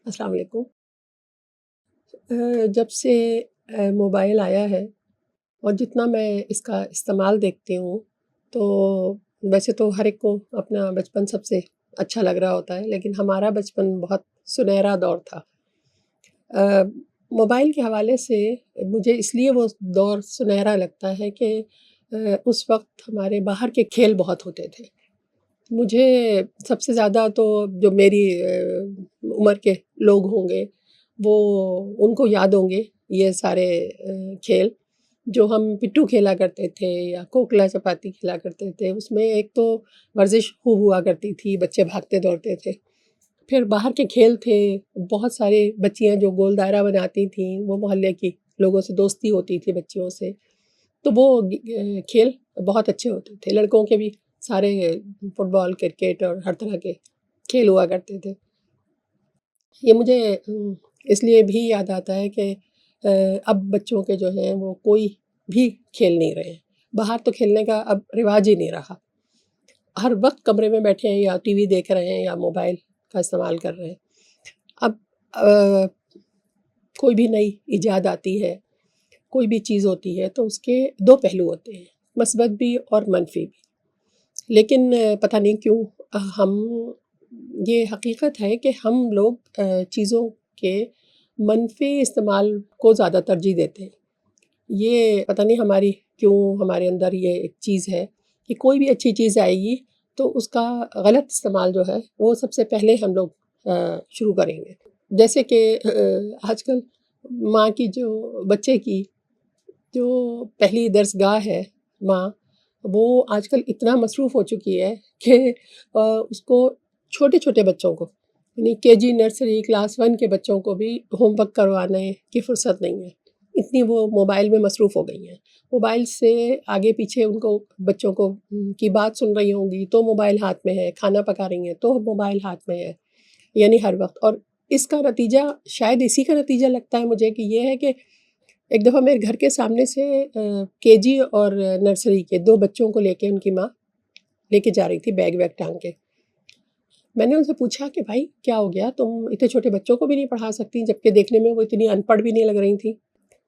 السلام علیکم۔ جب سے موبائل آیا ہے اور جتنا میں اس کا استعمال دیکھتی ہوں، تو ویسے تو ہر ایک کو اپنا بچپن سب سے اچھا لگ رہا ہوتا ہے، لیکن ہمارا بچپن بہت سنہرا دور تھا۔ موبائل کے حوالے سے مجھے اس لیے وہ دور سنہرا لگتا ہے کہ اس وقت ہمارے باہر کے کھیل بہت ہوتے تھے۔ مجھے سب سے زیادہ تو جو میری عمر کے لوگ ہوں گے وہ ان کو یاد ہوں گے یہ سارے کھیل جو ہم پٹھو کھیلا کرتے تھے یا کوکلا چپاتی کھیلا کرتے تھے۔ اس میں ایک تو ورزش خوب ہوا کرتی تھی، بچے بھاگتے دوڑتے تھے۔ پھر باہر کے کھیل تھے، بہت سارے بچیاں جو گول دائرہ بناتی تھیں، وہ محلے کی لوگوں سے دوستی ہوتی تھی بچیوں سے، تو وہ کھیل بہت اچھے ہوتے تھے۔ لڑکوں کے بھی سارے فٹ بال، کرکٹ اور ہر طرح کے کھیل ہوا کرتے تھے۔ یہ مجھے اس لیے بھی یاد آتا ہے کہ اب بچوں کے جو ہیں وہ کوئی بھی کھیل نہیں رہے ہیں۔ باہر تو کھیلنے کا اب رواج ہی نہیں رہا۔ ہر وقت کمرے میں بیٹھے ہیں، یا ٹی وی دیکھ رہے ہیں یا موبائل کا استعمال کر رہے ہیں۔ اب کوئی بھی نئی ایجاد آتی ہے، کوئی بھی چیز ہوتی ہے تو اس کے دو پہلو ہوتے ہیں، مثبت بھی اور منفی بھی۔ لیکن پتہ نہیں کیوں ہم، یہ حقیقت ہے کہ ہم لوگ چیزوں کے منفی استعمال کو زیادہ ترجیح دیتے ہیں۔ یہ پتہ نہیں ہماری کیوں، ہمارے اندر یہ ایک چیز ہے کہ کوئی بھی اچھی چیز آئے گی تو اس کا غلط استعمال جو ہے وہ سب سے پہلے ہم لوگ شروع کریں گے۔ جیسے کہ آج کل ماں کی جو بچے کی جو پہلی درسگاہ ہے ماں، وہ آج کل اتنا مصروف ہو چکی ہے کہ اس کو چھوٹے چھوٹے بچوں کو، یعنی کے جی نرسری کلاس 1 کے بچوں کو بھی ہوم ورک کروانے کی فرصت نہیں ہے، اتنی وہ موبائل میں مصروف ہو گئی ہیں۔ موبائل سے آگے پیچھے ان کو بچوں کو کی بات سن رہی ہوں گی تو موبائل ہاتھ میں ہے، کھانا پکا رہی ہیں تو موبائل ہاتھ میں ہے، یعنی ہر وقت۔ اور اس کا نتیجہ، شاید اسی کا نتیجہ لگتا ہے مجھے کہ یہ ہے کہ ایک دفعہ میرے گھر کے سامنے سے کے جی اور نرسری کے 2 بچوں کو لے کے ان کی ماں لے کے جا رہی تھی، بیگ ویگ ٹانگ کے۔ میں نے ان سے پوچھا کہ بھائی کیا ہو گیا، تم اتنے چھوٹے بچوں کو بھی نہیں پڑھا سکتی، جبکہ دیکھنے میں وہ اتنی ان پڑھ بھی نہیں لگ رہی تھیں۔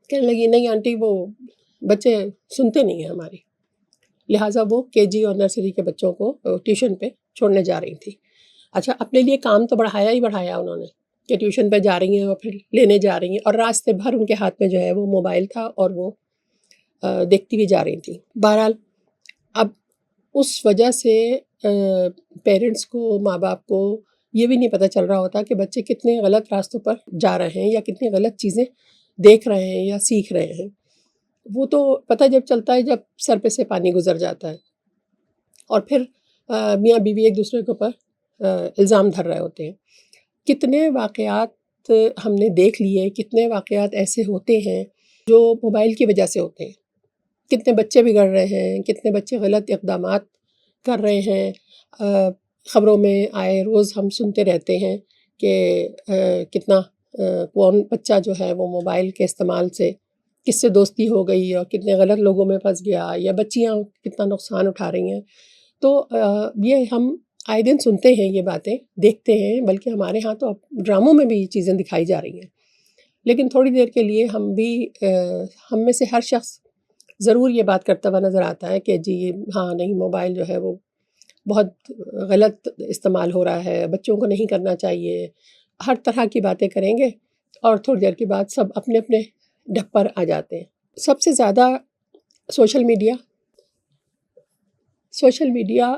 کہنے لگی نہیں آنٹی، وہ بچے سنتے نہیں ہیں ہماری، لہٰذا وہ کے جی اور نرسری کے بچوں کو ٹیوشن پہ چھوڑنے جا رہی تھی۔ اچھا، اپنے لیے کام تو بڑھایا ہی بڑھایا انہوں نے کہ ٹیوشن پہ جا رہی ہیں اور پھر لینے جا رہی ہیں، اور راستے بھر ان کے ہاتھ میں جو ہے وہ موبائل تھا اور وہ دیکھتی بھی جا رہی تھیں۔ بہرحال اب اس وجہ سے پیرنٹس کو، ماں باپ کو یہ بھی نہیں پتہ چل رہا ہوتا کہ بچے کتنے غلط راستوں پر جا رہے ہیں یا کتنی غلط چیزیں دیکھ رہے ہیں یا سیکھ رہے ہیں۔ وہ تو پتہ جب چلتا ہے جب سر پہ سے پانی گزر جاتا ہے، اور پھر میاں بیوی ایک دوسرے کے اوپر الزام دھر رہے ہوتے ہیں۔ کتنے واقعات ہم نے دیکھ لیے، کتنے واقعات ایسے ہوتے ہیں جو موبائل کی وجہ سے ہوتے ہیں۔ کتنے بچے بگڑ رہے ہیں، کتنے بچے غلط اقدامات کر رہے ہیں۔ خبروں میں آئے روز ہم سنتے رہتے ہیں کہ کتنا کون بچہ جو ہے وہ موبائل کے استعمال سے کس سے دوستی ہو گئی اور کتنے غلط لوگوں میں پھنس گیا، یا بچیاں کتنا نقصان اٹھا رہی ہیں۔ تو یہ ہم آئے دن سنتے ہیں، یہ باتیں دیکھتے ہیں، بلکہ ہمارے ہاں تو اب ڈراموں میں بھی یہ چیزیں دکھائی جا رہی ہیں۔ لیکن تھوڑی دیر کے لیے ہم بھی، ہم میں سے ہر شخص ضرور یہ بات کرتا ہوا نظر آتا ہے کہ جی ہاں نہیں، موبائل جو ہے وہ بہت غلط استعمال ہو رہا ہے، بچوں کو نہیں کرنا چاہیے، ہر طرح کی باتیں کریں گے، اور تھوڑی دیر کے بعد سب اپنے اپنے ڈھپ پر آ جاتے ہیں۔ سب سے زیادہ سوشل میڈیا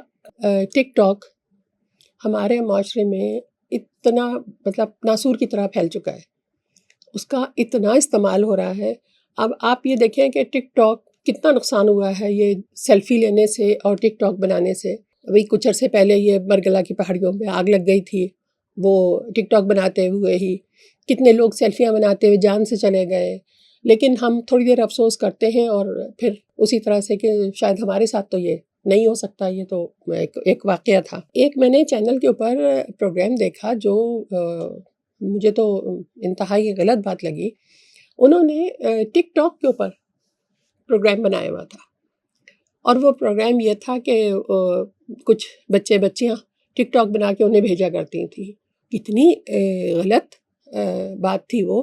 ٹک ٹاک ہمارے معاشرے میں اتنا، مطلب ناسور کی طرح پھیل چکا ہے، اس کا اتنا استعمال ہو رہا ہے۔ اب آپ یہ دیکھیں کہ ٹک ٹاک کتنا نقصان ہوا ہے یہ سیلفی لینے سے اور ٹک ٹاک بنانے سے۔ ابھی کچھ عرصے پہلے یہ مرگلا کی پہاڑیوں پہ آگ لگ گئی تھی، وہ ٹک ٹاک بناتے ہوئے ہی کتنے لوگ سیلفیاں بناتے ہوئے جان سے چلے گئے۔ لیکن ہم تھوڑی دیر افسوس کرتے ہیں اور پھر اسی طرح سے کہ شاید ہمارے ساتھ تو یہ نہیں ہو سکتا، یہ تو ایک واقعہ تھا۔ ایک میں نے چینل کے اوپر پروگرام دیکھا جو مجھے تو انتہائی غلط بات لگی۔ انہوں نے ٹک ٹاک کے اوپر پروگرام بنایا ہوا تھا، اور وہ پروگرام یہ تھا کہ کچھ بچے بچیاں ٹک ٹاک بنا کے انہیں بھیجا کرتی تھیں۔ کتنی غلط بات تھی وہ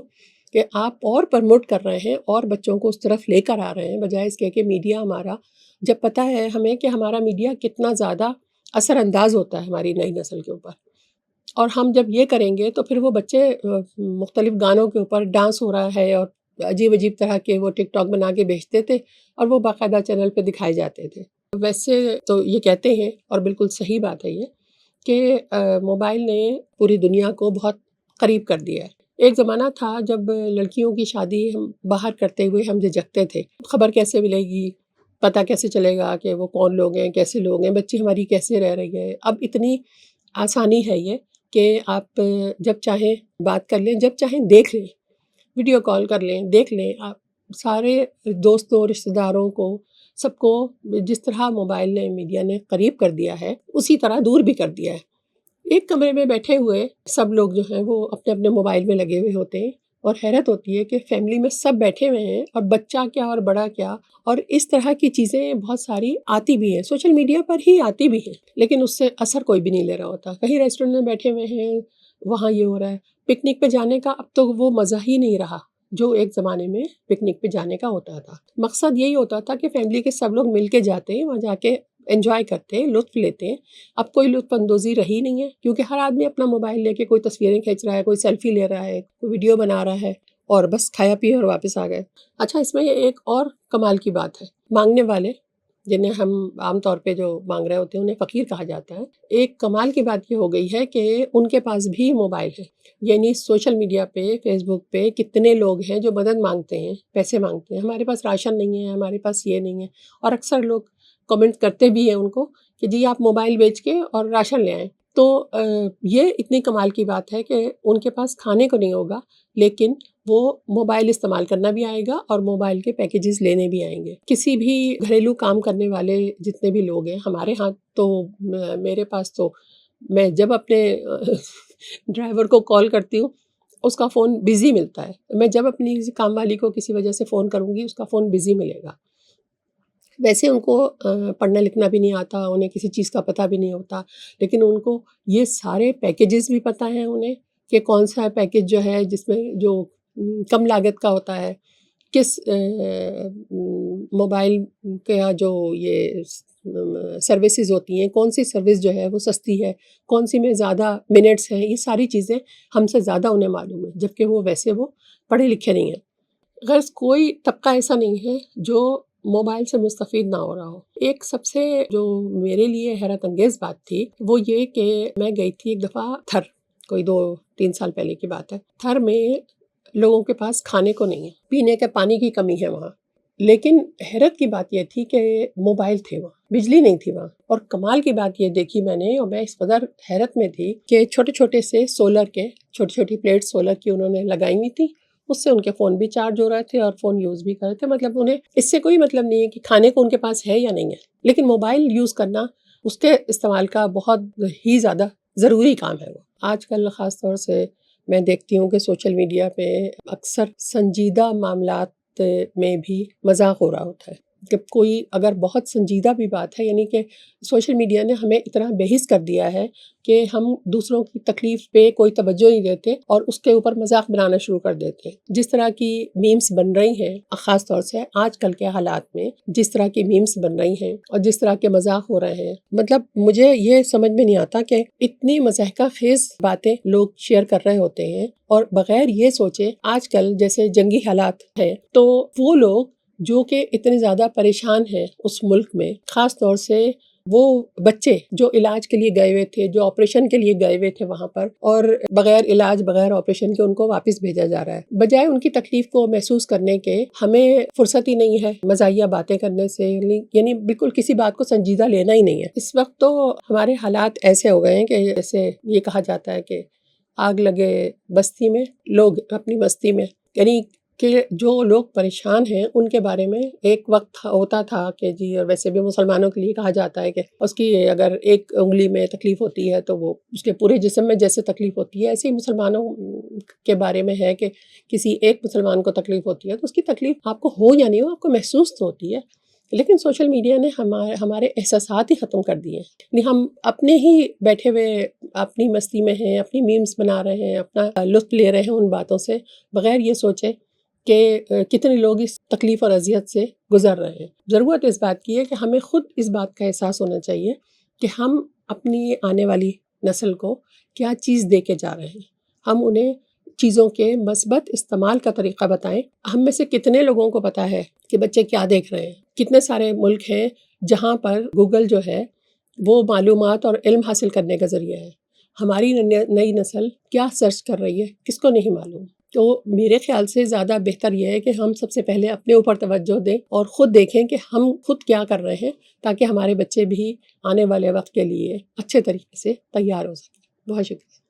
کہ آپ اور پرموٹ کر رہے ہیں اور بچوں کو اس طرف لے کر آ رہے ہیں، بجائے اس کے کہ میڈیا ہمارا، جب پتہ ہے ہمیں کہ ہمارا میڈیا کتنا زیادہ اثر انداز ہوتا ہے ہماری نئی نسل کے اوپر، اور ہم جب یہ کریں گے تو پھر وہ بچے مختلف گانوں کے اوپر ڈانس ہو رہا ہے اور عجیب عجیب طرح کے وہ ٹک ٹاک بنا کے بھیجتے تھے اور وہ باقاعدہ چینل پہ دکھائے جاتے تھے۔ ویسے تو یہ کہتے ہیں، اور بالکل صحیح بات ہے یہ، کہ موبائل نے پوری دنیا کو بہت قریب کر دیا ہے۔ ایک زمانہ تھا جب لڑکیوں کی شادی ہم باہر کرتے ہوئے ہم جھجکتے تھے، خبر کیسے ملے گی، پتہ کیسے چلے گا کہ وہ کون لوگ ہیں، کیسے لوگ ہیں، بچی ہماری کیسے رہ رہی ہے۔ اب اتنی آسانی ہے یہ کہ آپ جب چاہیں بات کر لیں، جب چاہیں دیکھ لیں، ویڈیو کال کر لیں، دیکھ لیں۔ آپ سارے دوستوں، رشتہ داروں کو، سب کو جس طرح موبائل نے، میڈیا نے قریب کر دیا ہے، اسی طرح دور بھی کر دیا ہے۔ ایک کمرے میں بیٹھے ہوئے سب لوگ جو ہیں وہ اپنے اپنے موبائل میں لگے ہوئے ہوتے ہیں، اور حیرت ہوتی ہے کہ فیملی میں سب بیٹھے ہوئے ہیں اور بچہ کیا اور بڑا کیا، اور اس طرح کی چیزیں بہت ساری آتی بھی ہیں، سوشل میڈیا پر ہی آتی بھی ہیں، لیکن اس سے اثر کوئی بھی نہیں لے رہا ہوتا۔ کہیں ریسٹورنٹ میں بیٹھے ہوئے ہیں، وہاں یہ ہو رہا ہے۔ پکنک پہ جانے کا اب تو وہ مزہ ہی نہیں رہا جو ایک زمانے میں پکنک پہ جانے کا ہوتا تھا۔ مقصد یہی ہوتا تھا کہ فیملی کے سب لوگ مل کے جاتے ہیں، وہاں جا کے انجوائے کرتے ہیں، لطف لیتے ہیں۔ اب کوئی لطف اندوزی رہی نہیں ہے، کیونکہ ہر آدمی اپنا موبائل لے کے کوئی تصویریں کھینچ رہا ہے، کوئی سیلفی لے رہا ہے، کوئی ویڈیو بنا رہا ہے، اور بس کھایا پیا اور واپس آ گئے۔ اچھا، اس میں ایک اور کمال کی بات ہے، مانگنے والے جنہیں ہم عام طور پہ جو مانگ رہے ہوتے ہیں انہیں فقیر کہا جاتا ہے۔ ایک کمال کی بات یہ ہو گئی ہے کہ ان کے پاس بھی موبائل ہے، یعنی سوشل میڈیا پہ، فیس بک پہ کتنے لوگ ہیں جو مدد مانگتے ہیں، پیسے مانگتے ہیں، ہمارے پاس راشن نہیں ہے، ہمارے پاس یہ نہیں ہے، اور اکثر لوگ کمنٹ کرتے بھی ہیں ان کو کہ جی آپ موبائل بیچ کے اور راشن لے آئیں۔ تو یہ اتنی کمال کی بات ہے کہ ان کے پاس کھانے کو نہیں ہوگا، لیکن وہ موبائل استعمال کرنا بھی آئے گا اور موبائل کے پیکیجز لینے بھی آئیں گے۔ کسی بھی گھریلو کام کرنے والے جتنے بھی لوگ ہیں ہمارے ہاں، تو میرے پاس تو میں جب اپنے ڈرائیور کو کال کرتی ہوں اس کا فون بزی ملتا ہے، میں جب اپنی کسی کام والی کو کسی وجہ سے فون کروں گی اس کا فون بزی ملے گا۔ ویسے ان کو پڑھنا لکھنا بھی نہیں آتا، انہیں کسی چیز کا پتہ بھی نہیں ہوتا، لیکن ان کو یہ سارے پیکیجز بھی پتہ ہیں انہیں کہ کون سا پیکیج جو ہے جس میں جو کم لاگت کا ہوتا ہے، کس موبائل کا جو یہ سروسز ہوتی ہیں، کون سی سروس جو ہے وہ سستی ہے، کون سی میں زیادہ منٹس ہیں، یہ ساری چیزیں ہم سے زیادہ انہیں معلوم ہے، جبکہ وہ ویسے وہ پڑھے لکھے نہیں ہیں۔ غرض کوئی طبقہ ایسا نہیں ہے جو موبائل سے مستفید نہ ہو رہا ہو۔ ایک سب سے جو میرے لیے حیرت انگیز بات تھی وہ یہ کہ میں گئی تھی ایک دفعہ تھر، کوئی 2-3 سال پہلے کی بات ہے۔ تھر میں لوگوں کے پاس کھانے کو نہیں ہے، پینے کے پانی کی کمی ہے وہاں، لیکن حیرت کی بات یہ تھی کہ موبائل تھے وہاں، بجلی نہیں تھی وہاں، اور کمال کی بات یہ دیکھی میں نے، اور میں اس قدر حیرت میں تھی کہ چھوٹے چھوٹے سے سولر کے، چھوٹی چھوٹی پلیٹ سولر کی انہوں نے لگائی ہوئی تھی، اس سے ان کے فون بھی چارج ہو رہے تھے اور فون یوز بھی کر رہے تھے۔ مطلب انہیں اس سے کوئی مطلب نہیں ہے کہ کھانے کو ان کے پاس ہے یا نہیں ہے، لیکن موبائل یوز کرنا، اس کے استعمال کا بہت ہی زیادہ ضروری کام ہے وہ۔ آج کل خاص طور سے میں دیکھتی ہوں کہ سوشل میڈیا پہ اکثر سنجیدہ معاملات میں بھی مذاق ہو رہا ہوتا ہے، کہ کوئی اگر بہت سنجیدہ بھی بات ہے، یعنی کہ سوشل میڈیا نے ہمیں اتنا بحث کر دیا ہے کہ ہم دوسروں کی تکلیف پہ کوئی توجہ نہیں دیتے اور اس کے اوپر مذاق بنانا شروع کر دیتے ہیں۔ جس طرح کی میمز بن رہی ہیں، خاص طور سے آج کل کے حالات میں جس طرح کی میمز بن رہی ہیں اور جس طرح کے مذاق ہو رہے ہیں، مطلب مجھے یہ سمجھ میں نہیں آتا کہ اتنی مضحکہ خیز باتیں لوگ شیئر کر رہے ہوتے ہیں، اور بغیر یہ سوچے آج کل جیسے جنگی حالات ہیں تو وہ لوگ جو کہ اتنے زیادہ پریشان ہیں اس ملک میں، خاص طور سے وہ بچے جو علاج کے لیے گئے ہوئے تھے، جو آپریشن کے لیے گئے ہوئے تھے وہاں پر، اور بغیر علاج بغیر آپریشن کے ان کو واپس بھیجا جا رہا ہے، بجائے ان کی تکلیف کو محسوس کرنے کے ہمیں فرصت ہی نہیں ہے مزاحیہ باتیں کرنے سے، یعنی بالکل کسی بات کو سنجیدہ لینا ہی نہیں ہے۔ اس وقت تو ہمارے حالات ایسے ہو گئے ہیں کہ جیسے یہ کہا جاتا ہے کہ آگ لگے بستی میں، لوگ اپنی بستی میں، یعنی کہ جو لوگ پریشان ہیں ان کے بارے میں ایک وقت ہوتا تھا کہ جی، اور ویسے بھی مسلمانوں کے لیے کہا جاتا ہے کہ اس کی اگر ایک انگلی میں تکلیف ہوتی ہے تو وہ اس کے پورے جسم میں جیسے تکلیف ہوتی ہے، ایسے ہی مسلمانوں کے بارے میں ہے کہ کسی ایک مسلمان کو تکلیف ہوتی ہے تو اس کی تکلیف آپ کو ہو یا نہیں ہو، آپ کو محسوس تو ہوتی ہے، لیکن سوشل میڈیا نے ہمارے احساسات ہی ختم کر دیے ہیں، یعنی ہم اپنے ہی بیٹھے ہوئے اپنی مستی میں ہیں، اپنی میمز بنا رہے ہیں، اپنا لطف لے رہے ہیں ان باتوں سے، بغیر یہ سوچے کہ کتنے لوگ اس تکلیف اور اذیت سے گزر رہے ہیں۔ ضرورت اس بات کی ہے کہ ہمیں خود اس بات کا احساس ہونا چاہیے کہ ہم اپنی آنے والی نسل کو کیا چیز دے کے جا رہے ہیں، ہم انہیں چیزوں کے مثبت استعمال کا طریقہ بتائیں۔ ہم میں سے کتنے لوگوں کو پتہ ہے کہ بچے کیا دیکھ رہے ہیں؟ کتنے سارے ملک ہیں جہاں پر گوگل جو ہے وہ معلومات اور علم حاصل کرنے کا ذریعہ ہے۔ ہماری نئی نسل کیا سرچ کر رہی ہے، کس کو نہیں معلوم۔ تو میرے خیال سے زیادہ بہتر یہ ہے کہ ہم سب سے پہلے اپنے اوپر توجہ دیں اور خود دیکھیں کہ ہم خود کیا کر رہے ہیں، تاکہ ہمارے بچے بھی آنے والے وقت کے لیے اچھے طریقے سے تیار ہو سکیں۔ بہت شکریہ۔